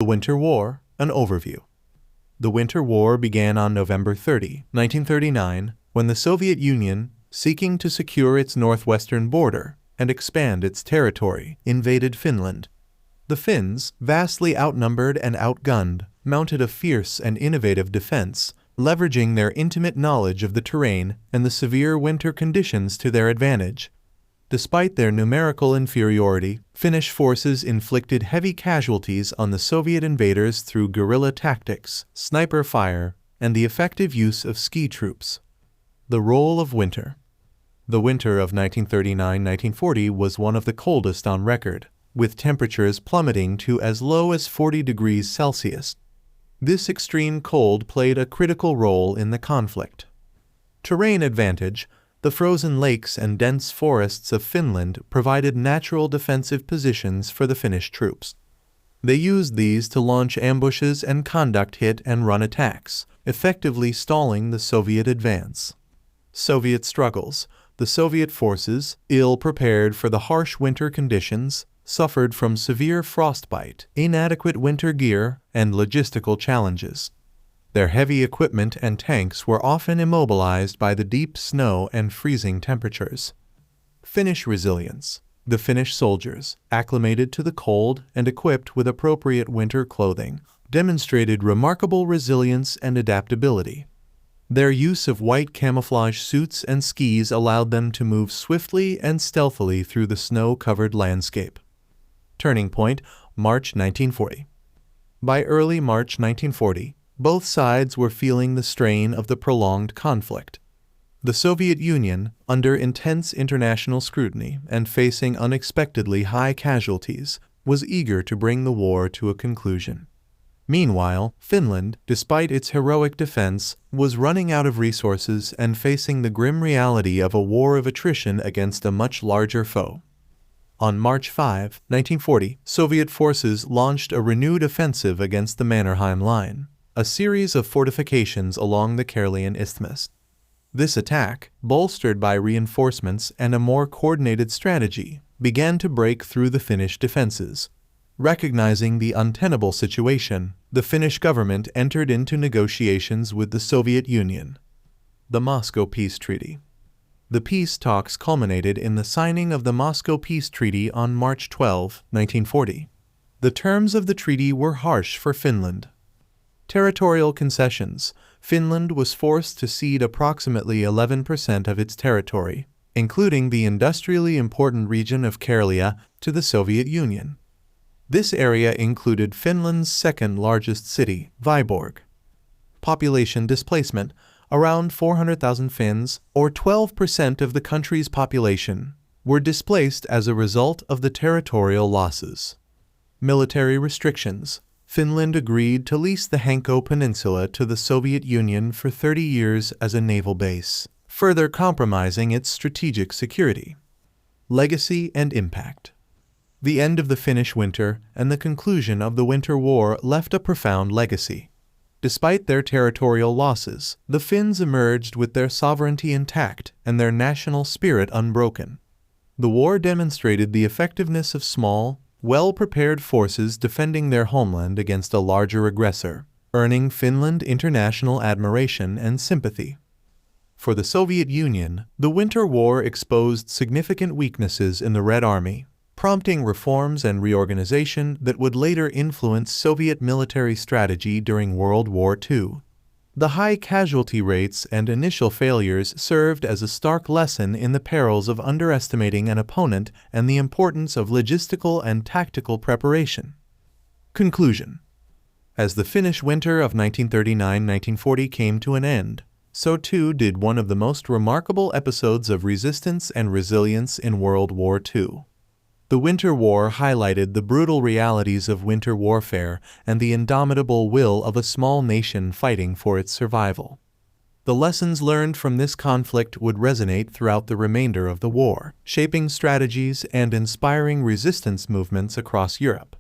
Winter War, an overview. The Winter War began on November 30, 1939, when the Soviet Union, seeking to secure its northwestern border and expand its territory, invaded Finland. The Finns, vastly outnumbered and outgunned, mounted a fierce and innovative defense, leveraging their intimate knowledge of the terrain and the severe winter conditions to their advantage. Despite their numerical inferiority, Finnish forces inflicted heavy casualties on the Soviet invaders through guerrilla tactics, sniper fire, and the effective use of ski troops. The role of winter. The winter of 1939-1940 was one of the coldest on record, with temperatures plummeting to as low as 40 degrees Celsius. This extreme cold played a critical role in the conflict. Terrain advantage. The frozen lakes and dense forests of Finland provided natural defensive positions for the Finnish troops. They used these to launch ambushes and conduct hit-and-run attacks, effectively stalling the Soviet advance. Soviet struggles. The Soviet forces, ill-prepared for the harsh winter conditions, suffered from severe frostbite, inadequate winter gear, and logistical challenges. Their heavy equipment and tanks were often immobilized by the deep snow and freezing temperatures. Finnish resilience. The Finnish soldiers, acclimated to the cold and equipped with appropriate winter clothing, demonstrated remarkable resilience and adaptability. Their use of white camouflage suits and skis allowed them to move swiftly and stealthily through the snow-covered landscape. Turning point, March 1940. By early March 1940, both sides were feeling the strain of the prolonged conflict. The Soviet Union, under intense international scrutiny and facing unexpectedly high casualties, was eager to bring the war to a conclusion. Meanwhile, Finland, despite its heroic defense, was running out of resources and facing the grim reality of a war of attrition against a much larger foe. On March 5, 1940, Soviet forces launched a renewed offensive against the Mannerheim Line, a series of fortifications along the Karelian Isthmus. This attack, bolstered by reinforcements and a more coordinated strategy, began to break through the Finnish defenses. Recognizing the untenable situation, the Finnish government entered into negotiations with the Soviet Union. The Moscow Peace Treaty. The peace talks culminated in the signing of the Moscow Peace Treaty on March 12, 1940. The terms of the treaty were harsh for Finland. Territorial concessions. Finland was forced to cede approximately 11% of its territory, including the industrially important region of Karelia, to the Soviet Union. This area included Finland's second-largest city, Viborg. Population displacement. Around 400,000 Finns, or 12% of the country's population, were displaced as a result of the territorial losses. Military restrictions. Finland agreed to lease the Hanko Peninsula to the Soviet Union for 30 years as a naval base, further compromising its strategic security. Legacy and impact. The end of the Finnish winter and the conclusion of the Winter War left a profound legacy. Despite their territorial losses, the Finns emerged with their sovereignty intact and their national spirit unbroken. The war demonstrated the effectiveness of small, well-prepared forces defending their homeland against a larger aggressor, earning Finland international admiration and sympathy. For the Soviet Union, the Winter War exposed significant weaknesses in the Red Army, prompting reforms and reorganization that would later influence Soviet military strategy during World War II. The high casualty rates and initial failures served as a stark lesson in the perils of underestimating an opponent and the importance of logistical and tactical preparation. Conclusion. As the Finnish winter of 1939-1940 came to an end, so too did one of the most remarkable episodes of resistance and resilience in World War II. The Winter War highlighted the brutal realities of winter warfare and the indomitable will of a small nation fighting for its survival. The lessons learned from this conflict would resonate throughout the remainder of the war, shaping strategies and inspiring resistance movements across Europe.